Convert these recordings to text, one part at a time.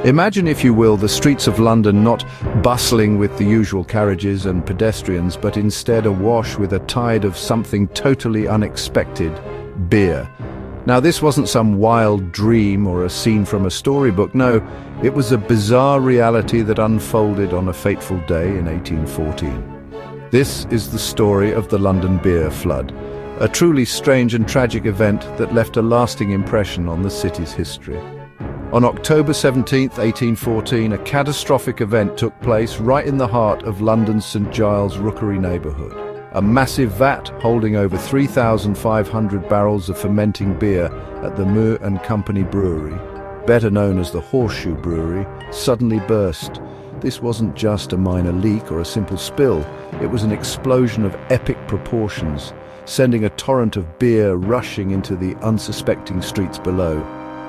Imagine, if you will, the streets of London not bustling with the usual carriages and pedestrians, but instead awash with a tide of something totally unexpected: beer. Now, this wasn't some wild dream or a scene from a storybook. No, it was a bizarre reality that unfolded on a fateful day in 1814. This is the story of the London beer flood, a truly strange and tragic event that left a lasting impression on the city's history. On October 17, 1814, a catastrophic event took place right in the heart of London's St Giles Rookery neighbourhood. A massive vat holding over 3,500 barrels of fermenting beer at the Moore and Company Brewery, better known as the Horseshoe Brewery, suddenly burst. This wasn't just a minor leak or a simple spill. It was an explosion of epic proportions, sending a torrent of beer rushing into the unsuspecting streets below.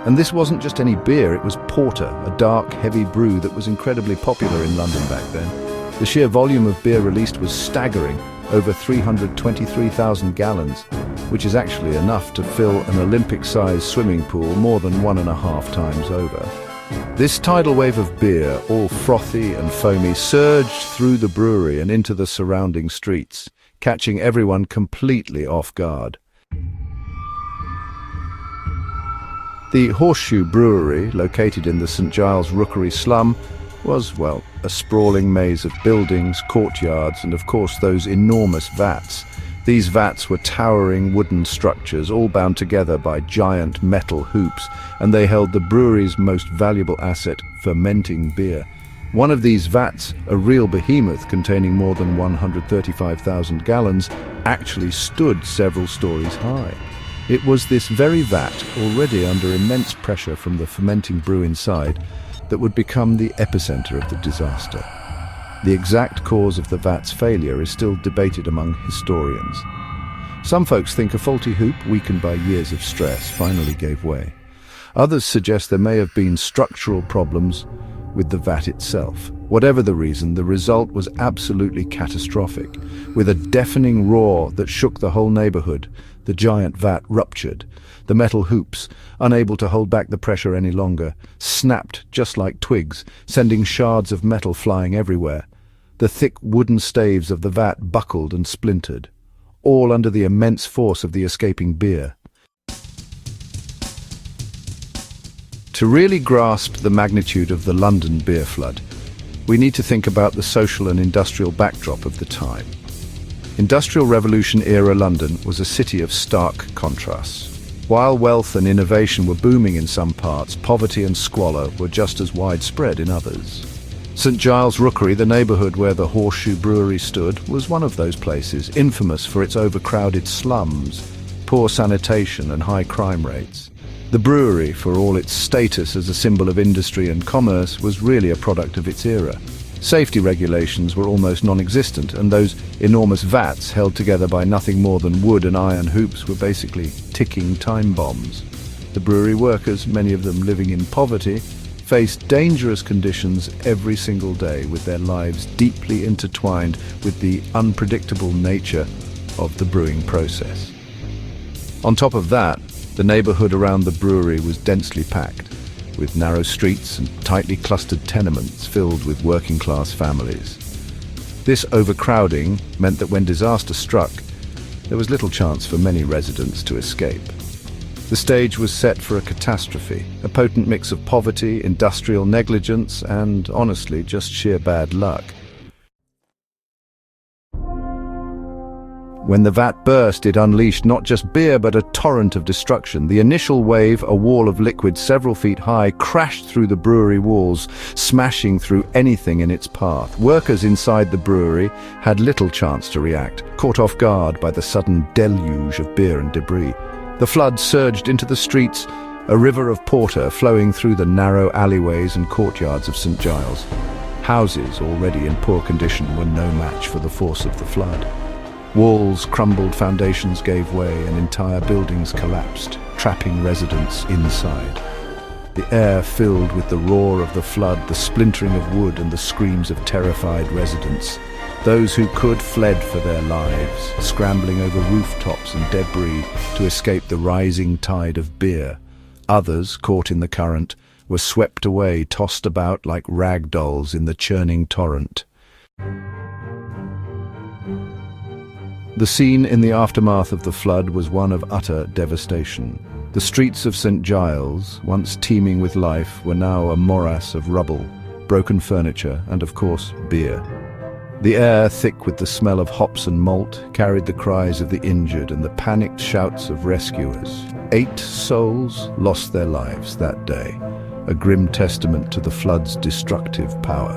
And this wasn't just any beer, it was porter, a dark, heavy brew that was incredibly popular in London back then. The sheer volume of beer released was staggering, over 323,000 gallons, which is actually enough to fill an Olympic-sized swimming pool more than 1.5 times over. This tidal wave of beer, all frothy and foamy, surged through the brewery and into the surrounding streets, catching everyone completely off guard. The Horseshoe Brewery, located in the St Giles Rookery slum, was, well, a sprawling maze of buildings, courtyards, and of course those enormous vats. These vats were towering wooden structures, all bound together by giant metal hoops, and they held the brewery's most valuable asset, fermenting beer. One of these vats, a real behemoth containing more than 135,000 gallons, actually stood several stories high. It was this very vat, already under immense pressure from the fermenting brew inside, that would become the epicenter of the disaster. The exact cause of the vat's failure is still debated among historians. Some folks think a faulty hoop, weakened by years of stress, finally gave way. Others suggest there may have been structural problems with the vat itself. Whatever the reason, the result was absolutely catastrophic. With a deafening roar that shook the whole neighborhood, the giant vat ruptured. The metal hoops, unable to hold back the pressure any longer, snapped just like twigs, sending shards of metal flying everywhere. The thick wooden staves of the vat buckled and splintered, all under the immense force of the escaping beer. To really grasp the magnitude of the London beer flood, we need to think about the social and industrial backdrop of the time. Industrial Revolution-era London was a city of stark contrasts. While wealth and innovation were booming in some parts, poverty and squalor were just as widespread in others. St Giles Rookery, the neighbourhood where the Horseshoe Brewery stood, was one of those places, infamous for its overcrowded slums, poor sanitation and high crime rates. The brewery, for all its status as a symbol of industry and commerce, was really a product of its era. Safety regulations were almost non-existent, and those enormous vats, held together by nothing more than wood and iron hoops, were basically ticking time bombs. The brewery workers, many of them living in poverty, faced dangerous conditions every single day, with their lives deeply intertwined with the unpredictable nature of the brewing process. On top of that, the neighborhood around the brewery was densely packed, with narrow streets and tightly clustered tenements filled with working-class families. This overcrowding meant that when disaster struck, there was little chance for many residents to escape. The stage was set for a catastrophe, a potent mix of poverty, industrial negligence, and, honestly, just sheer bad luck. When the vat burst, it unleashed not just beer, but a torrent of destruction. The initial wave, a wall of liquid several feet high, crashed through the brewery walls, smashing through anything in its path. Workers inside the brewery had little chance to react, caught off guard by the sudden deluge of beer and debris. The flood surged into the streets, a river of porter flowing through the narrow alleyways and courtyards of St Giles. Houses, already in poor condition, were no match for the force of the flood. Walls crumbled, foundations gave way, and entire buildings collapsed, trapping residents inside. The air filled with the roar of the flood, the splintering of wood, and the screams of terrified residents. Those who could fled for their lives, scrambling over rooftops and debris to escape the rising tide of beer. Others, caught in the current, were swept away, tossed about like rag dolls in the churning torrent. The scene in the aftermath of the flood was one of utter devastation. The streets of St. Giles, once teeming with life, were now a morass of rubble, broken furniture, and of course, beer. The air, thick with the smell of hops and malt, carried the cries of the injured and the panicked shouts of rescuers. 8 souls lost their lives that day, a grim testament to the flood's destructive power.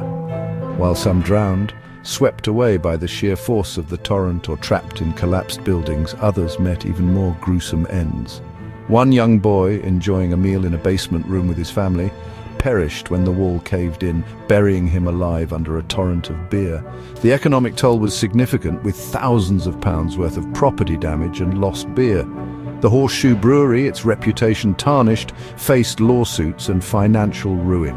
While some drowned, swept away by the sheer force of the torrent or trapped in collapsed buildings, others met even more gruesome ends. One young boy, enjoying a meal in a basement room with his family, perished when the wall caved in, burying him alive under a torrent of beer. The economic toll was significant, with thousands of pounds worth of property damage and lost beer. The Horseshoe Brewery, its reputation tarnished, faced lawsuits and financial ruin.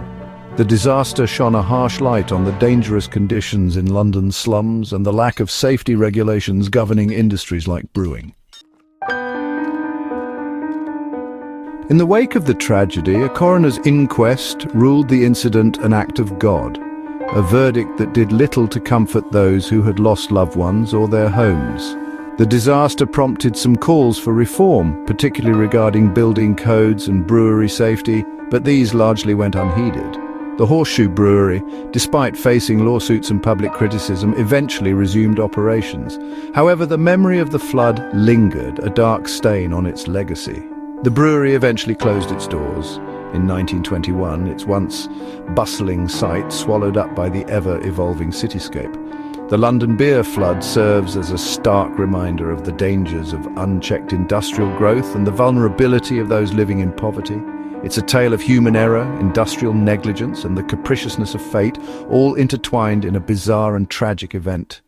The disaster shone a harsh light on the dangerous conditions in London's slums and the lack of safety regulations governing industries like brewing. In the wake of the tragedy, a coroner's inquest ruled the incident an act of God, a verdict that did little to comfort those who had lost loved ones or their homes. The disaster prompted some calls for reform, particularly regarding building codes and brewery safety, but these largely went unheeded. The Horseshoe Brewery, despite facing lawsuits and public criticism, eventually resumed operations. However, the memory of the flood lingered, a dark stain on its legacy. The brewery eventually closed its doors. In 1921, its once bustling site swallowed up by the ever-evolving cityscape. The London beer flood serves as a stark reminder of the dangers of unchecked industrial growth and the vulnerability of those living in poverty. It's a tale of human error, industrial negligence, and the capriciousness of fate, all intertwined in a bizarre and tragic event.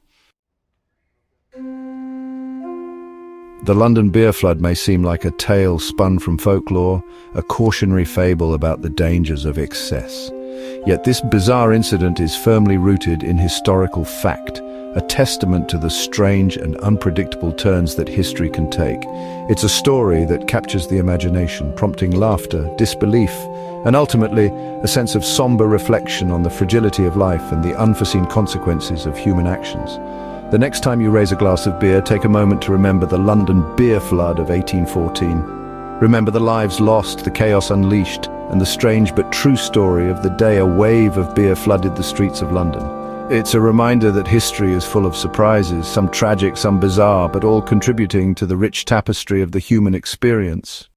The London beer flood may seem like a tale spun from folklore, a cautionary fable about the dangers of excess. Yet this bizarre incident is firmly rooted in historical fact, a testament to the strange and unpredictable turns that history can take. It's a story that captures the imagination, prompting laughter, disbelief, and ultimately a sense of somber reflection on the fragility of life and the unforeseen consequences of human actions. The next time you raise a glass of beer, take a moment to remember the London beer flood of 1814. Remember the lives lost, the chaos unleashed, and the strange but true story of the day a wave of beer flooded the streets of London. It's a reminder that history is full of surprises, some tragic, some bizarre, but all contributing to the rich tapestry of the human experience.